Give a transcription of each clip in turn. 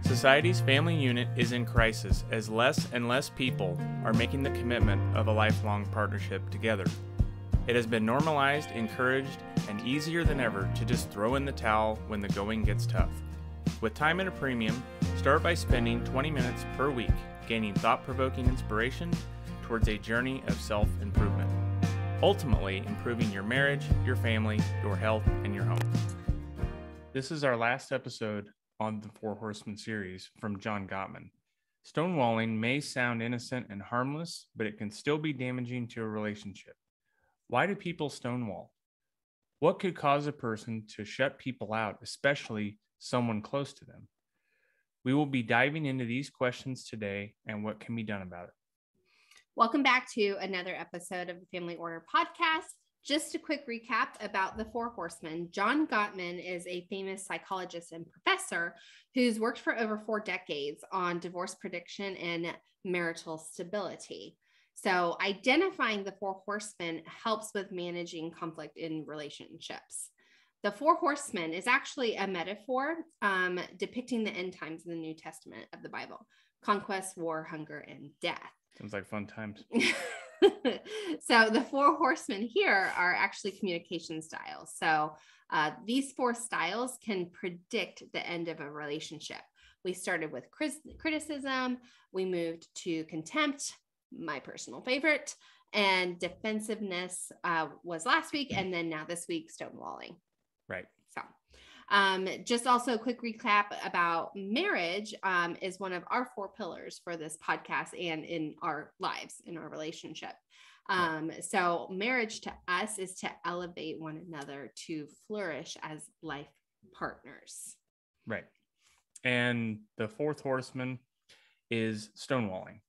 Society's family unit is in crisis as less and less people are making the commitment of a lifelong partnership together. It has been normalized, encouraged, and easier than ever to just throw in the towel when the going gets tough. With time at a premium, start by spending 20 minutes per week gaining thought-provoking inspiration towards a journey of self-improvement, ultimately improving your marriage, your family, your health, and your home. This is our last episode on the Four Horsemen series from John Gottman. Stonewalling may sound innocent and harmless, but it can still be damaging to a relationship. Why do people stonewall? What could cause a person to shut people out, especially someone close to them? We will be diving into these questions today and what can be done about it. Welcome back to another episode of the Family Order Podcast. Just a quick recap about the Four Horsemen. John Gottman is a famous psychologist and professor who's worked for over 4 decades on divorce prediction and marital stability. So identifying the Four Horsemen helps with managing conflict in relationships. The Four Horsemen is actually a metaphor depicting the end times in the New Testament of the Bible: conquest, war, hunger, and death. Sounds like fun times. So the Four Horsemen here are actually communication styles. So these 4 styles can predict the end of a relationship. We started with criticism, we moved to contempt, my personal favorite, and defensiveness was last week, and then now this week, stonewalling. Right. So just also a quick recap about marriage is one of our 4 pillars for this podcast and in our lives, in our relationship. So marriage to us is to elevate one another to flourish as life partners. Right. And the 4th horseman is stonewalling,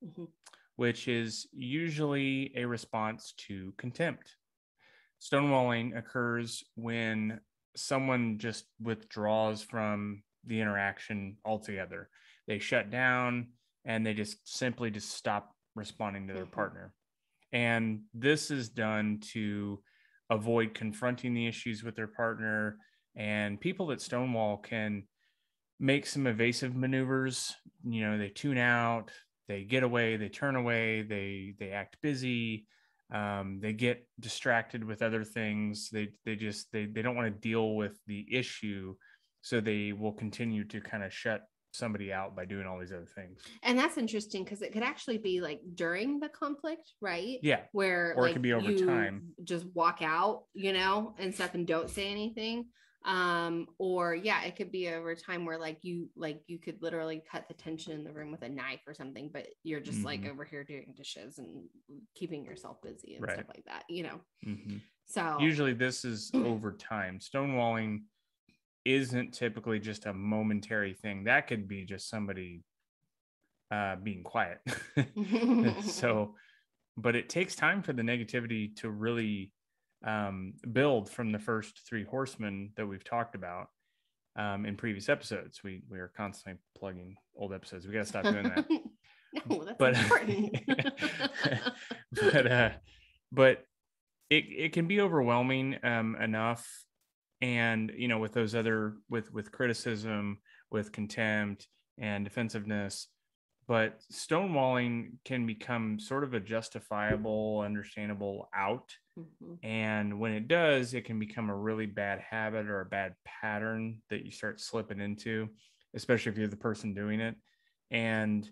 which is usually a response to contempt. Stonewalling occurs when someone just withdraws from the interaction altogether. They shut down and they just simply stop responding to their partner. And this is done to avoid confronting the issues with their partner. And people that stonewall can make some evasive maneuvers. You know, they tune out, they get away, they turn away, they act busy. They get distracted with other things. They don't want to deal with the issue, so they will continue to kind of shut somebody out by doing all these other things. And that's interesting because it could actually be like during the conflict, right? Yeah. Or like, it could be over time. Just walk out, and stuff and don't say anything. Or it could be over time where you could literally cut the tension in the room with a knife or something, but you're just over here doing dishes and keeping yourself busy and stuff like that, So usually this is over time. Stonewalling isn't typically just a momentary thing. That could be just somebody being quiet. But it takes time for the negativity to really build from the first 3 horsemen that we've talked about in previous episodes. We are constantly plugging old episodes. We got to stop doing that. No, that's important. but it can be overwhelming enough. And, with those other, with criticism, with contempt and defensiveness, but stonewalling can become sort of a justifiable, understandable out. And when it does, it can become a really bad habit or a bad pattern that you start slipping into, especially if you're the person doing it. And,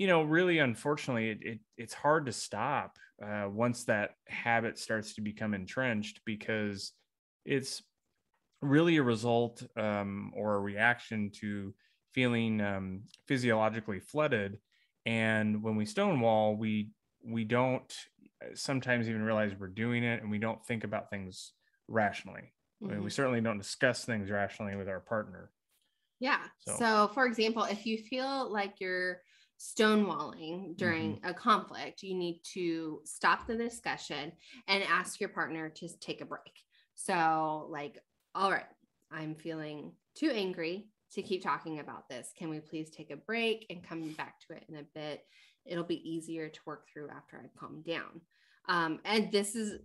really, unfortunately, it's hard to stop once that habit starts to become entrenched, because it's really a result or a reaction to feeling physiologically flooded. And when we stonewall, we don't sometimes even realize we're doing it, and we don't think about things rationally. I mean, we certainly don't discuss things rationally with our partner. Yeah. So for example, if you feel like you're stonewalling during a conflict, you need to stop the discussion and ask your partner to take a break. So all right, I'm feeling too angry to keep talking about this. Can we please take a break and come back to it in a bit? It'll be easier to work through after I've calmed down. And this is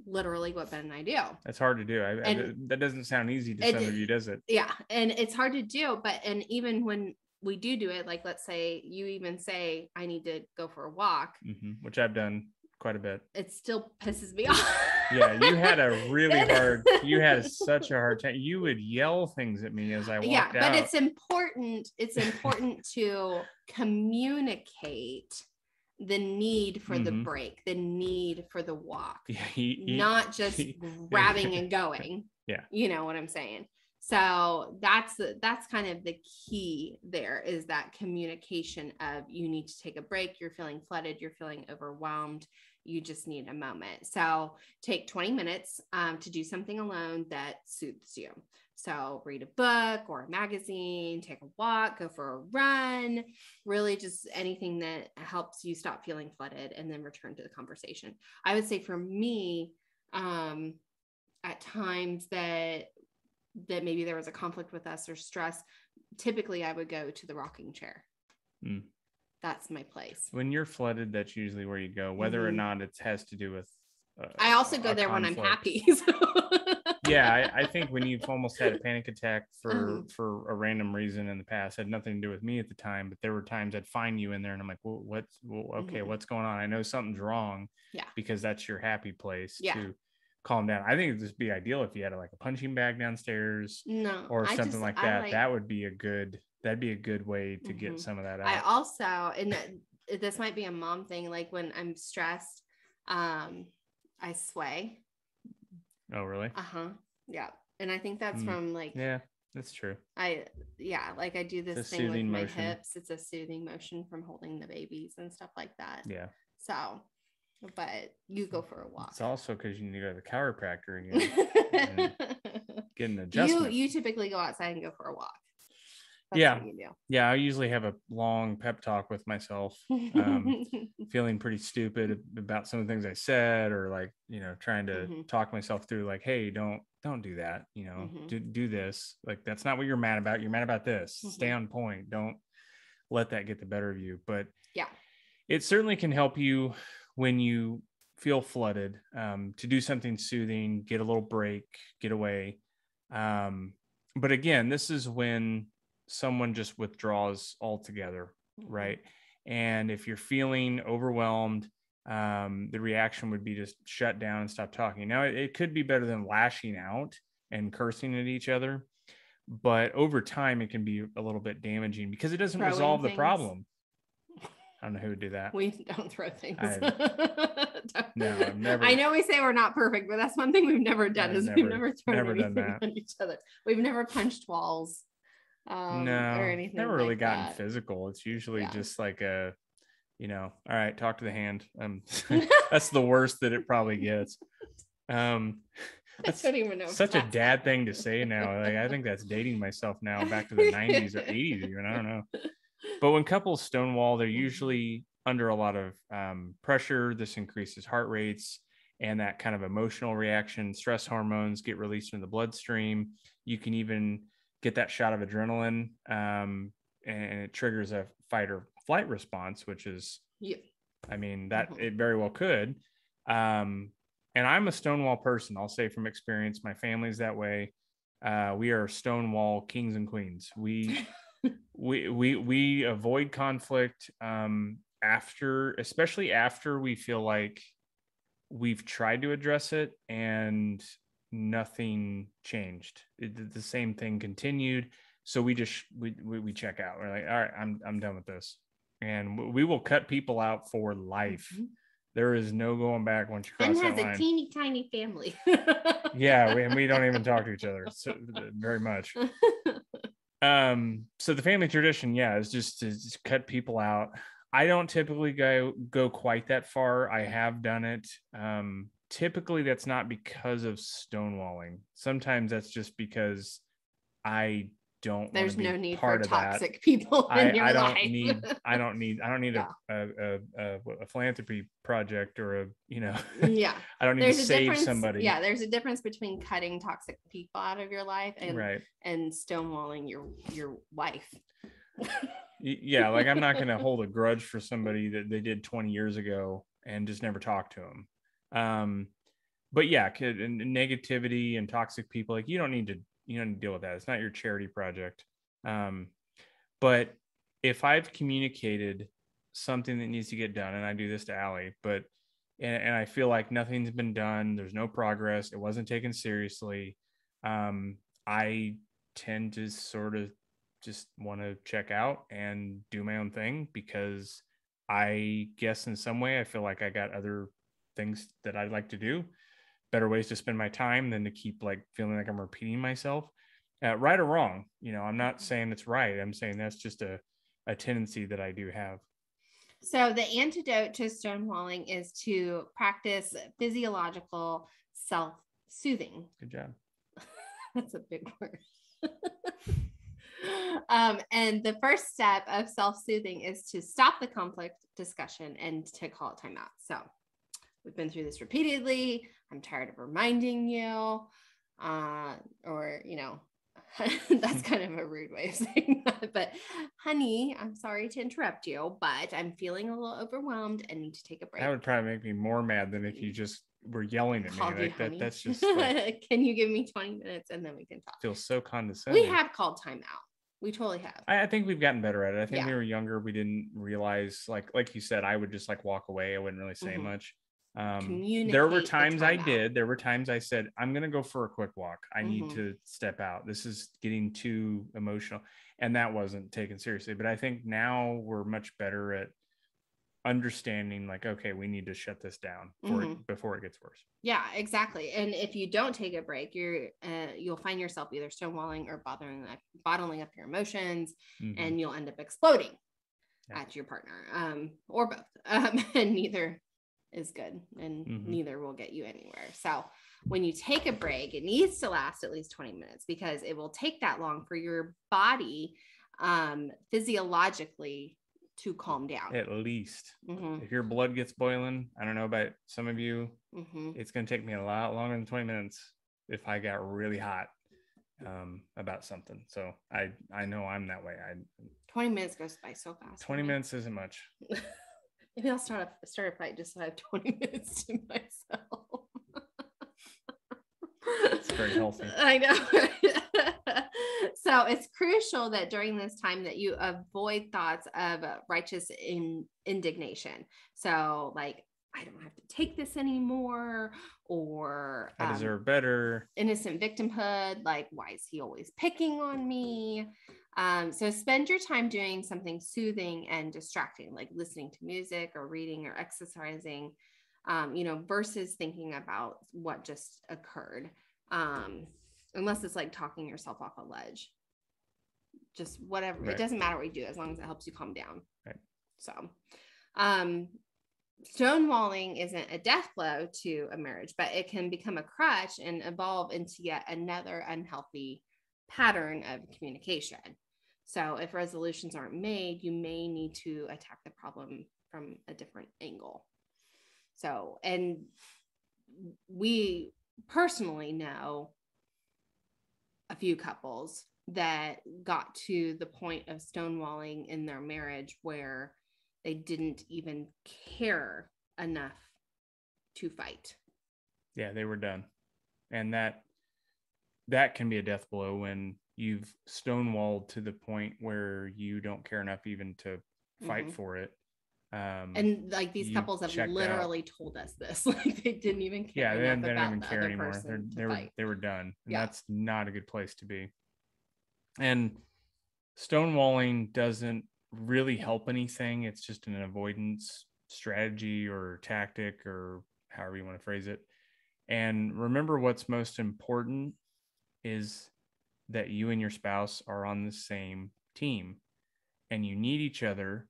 literally what Ben and I do. That's hard to do. That doesn't sound easy to some of you, does it? Yeah. And it's hard to do, and even when we do it, like, let's say you even say, I need to go for a walk, which I've done quite a bit. It still pisses me off. Yeah, you had such a hard time. You would yell things at me as I walked out. Yeah, but it's important to communicate the need for the break, the need for the walk, not just grabbing and going. Yeah. You know what I'm saying? So that's kind of the key there, is that communication of, you need to take a break. You're feeling flooded. You're feeling overwhelmed. You just need a moment. So take 20 minutes to do something alone that soothes you. So read a book or a magazine, take a walk, go for a run, really just anything that helps you stop feeling flooded, and then return to the conversation. I would say for me, at times that maybe there was a conflict with us or stress, typically I would go to the rocking chair. That's my place. When you're flooded, that's usually where you go, whether or not it has to do with I also go there conflict. When I'm happy. Yeah, I think when you've almost had a panic attack for a random reason in the past, had nothing to do with me at the time, but there were times I'd find you in there and I'm like, what's going on? I know something's wrong. Yeah. Because that's your happy place to calm down. I think it'd just be ideal if you had like a punching bag downstairs or something like that. That would be that'd be a good way to get some of that out. I also, and this might be a mom thing, like when I'm stressed, I sway. Oh, really? Yeah. And I think that's from like, yeah, that's true. I do this thing with my hips. It's a soothing motion from holding the babies and stuff like that. Yeah. So, but you go for a walk. It's also because you need to go to the chiropractor again. Get an adjustment. You typically go outside and go for a walk. Yeah. I usually have a long pep talk with myself, feeling pretty stupid about some of the things I said, or like, trying to talk myself through like, hey, don't do that. Do this. Like, that's not what you're mad about. You're mad about this. Stay on point. Don't let that get the better of you. But yeah, it certainly can help you when you feel flooded, to do something soothing, get a little break, get away. But again, this is when someone just withdraws altogether, right? And if you're feeling overwhelmed, the reaction would be just shut down and stop talking. Now, it could be better than lashing out and cursing at each other, but over time it can be a little bit damaging because it doesn't resolve the problem. I don't know who would do that. We don't throw things. No, I've never. I know we say we're not perfect, but that's one thing we've never done. We've never thrown anything at each other. We've never punched walls. Or anything. Never really gotten physical. It's usually just like all right, talk to the hand. That's the worst that it probably gets. That's I don't even know such a dad thing to say now. Like, I think that's dating myself now, back to the 90s or 80s even. I don't know. But when couples stonewall, they're usually under a lot of pressure. This increases heart rates and that kind of emotional reaction. Stress hormones get released in the bloodstream. You can even get that shot of adrenaline, and it triggers a fight or flight response, which is, that it very well could. And I'm a stonewall person. I'll say from experience, my family's that way. We are stonewall kings and queens. We avoid conflict especially after we feel like we've tried to address it and nothing changed. The same thing continued. So we check out. We're like, all right, I'm done with this. And we will cut people out for life. There is no going back once you cross that line. And has a teeny tiny family. Yeah, we don't even talk to each other very much. So the family tradition, is just to cut people out. I don't typically go quite that far. I have done it. Typically that's not because of stonewalling. Sometimes that's just because I don't. There's no need for toxic that. people in your life. I don't need a philanthropy project or I don't need to save somebody. Yeah, there's a difference between cutting toxic people out of your life and stonewalling your wife. Yeah, like I'm not going to hold a grudge for somebody that they did 20 years ago and just never talk to them. but yeah, and negativity and toxic people, like you don't need to deal with that. It's not your charity project. But if I've communicated something that needs to get done, and I do this to Allie, and I feel like nothing's been done, there's no progress, it wasn't taken seriously, I tend to sort of just want to check out and do my own thing, because I guess in some way I feel like I got other things that I'd like to do, better ways to spend my time than to keep like feeling like I'm repeating myself, right or wrong. I'm not saying it's right. I'm saying that's just a tendency that I do have. So the antidote to stonewalling is to practice physiological self-soothing. Good job. That's a big word. And the first step of self-soothing is to stop the conflict discussion and to call it timeout. So we've been through this repeatedly. I'm tired of reminding you, that's kind of a rude way of saying that, but honey, I'm sorry to interrupt you, but I'm feeling a little overwhelmed and need to take a break. That would probably make me more mad than if you just were yelling at me like that. That's just like, can you give me 20 minutes and then we can talk? Feels so condescending. We have called time out. We totally have. I think we've gotten better at it. I think when we were younger, we didn't realize, like you said, I would just like walk away. I wouldn't really say much. There were times there were times I said, I'm going to go for a quick walk. I need to step out. This is getting too emotional. And that wasn't taken seriously. But I think now we're much better at understanding, like, okay, we need to shut this down before it gets worse. Yeah, exactly. And if you don't take a break, you'll find yourself either stonewalling or bottling up your emotions, and you'll end up exploding at your partner, or both. And neither is good, and neither will get you anywhere. So when you take a break, it needs to last at least 20 minutes, because it will take that long for your body physiologically to calm down. At least. If your blood gets boiling, I don't know about some of you, it's going to take me a lot longer than 20 minutes if I got really hot about something. So I know I'm that way. 20 minutes goes by so fast. 20 minutes isn't much. Maybe I'll start a fight just so I have 20 minutes to myself. It's very healthy. I know. So it's crucial that during this time that you avoid thoughts of righteous indignation. So like, I don't have to take this anymore, or I deserve better. Innocent victimhood. Like, why is he always picking on me? So spend your time doing something soothing and distracting, like listening to music or reading or exercising, versus thinking about what just occurred. Unless it's like talking yourself off a ledge, just whatever. Right. It doesn't matter what you do, as long as it helps you calm down. Right. So, stonewalling isn't a death blow to a marriage, but it can become a crutch and evolve into yet another unhealthy pattern of communication. So if resolutions aren't made, you may need to attack the problem from a different angle. So, and we personally know a few couples that got to the point of stonewalling in their marriage where they didn't even care enough to fight. Yeah, they were done. And that can be a death blow when you've stonewalled to the point where you don't care enough even to fight for it. And like these couples have literally told us this, like they didn't even care. Yeah, they didn't even care anymore. They were done. And that's not a good place to be. And stonewalling doesn't really help anything. It's just an avoidance strategy or tactic, or however you want to phrase it. And remember, what's most important is that you and your spouse are on the same team, and you need each other.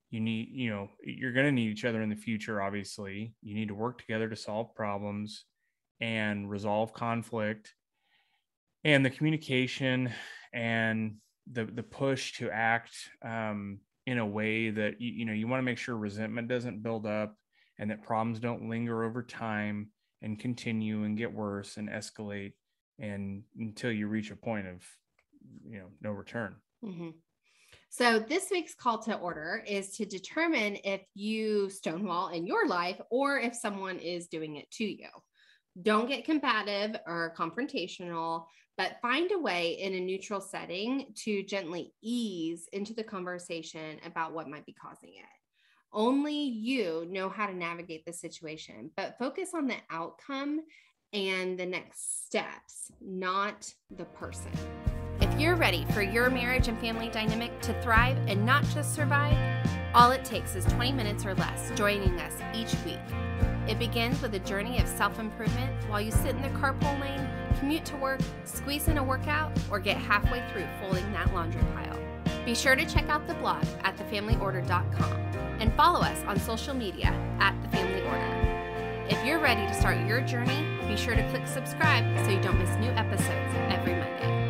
You're going to need each other in the future. Obviously, you need to work together to solve problems and resolve conflict, and the communication and the push to act in a way that you want to make sure resentment doesn't build up, and that problems don't linger over time and continue and get worse and escalate, and until you reach a point of no return. So this week's call to order is to determine if you stonewall in your life or if someone is doing it to you. Don't get combative or confrontational, but find a way in a neutral setting to gently ease into the conversation about what might be causing it. Only you know how to navigate the situation, but focus on the outcome and the next steps, not the person. If you're ready for your marriage and family dynamic to thrive and not just survive, all it takes is 20 minutes or less joining us each week. It begins with a journey of self-improvement while you sit in the carpool lane, commute to work, squeeze in a workout, or get halfway through folding that laundry pile. Be sure to check out the blog at thefamilyorder.com and follow us on social media at The Family Order. If you're ready to start your journey, be sure to click subscribe so you don't miss new episodes every Monday.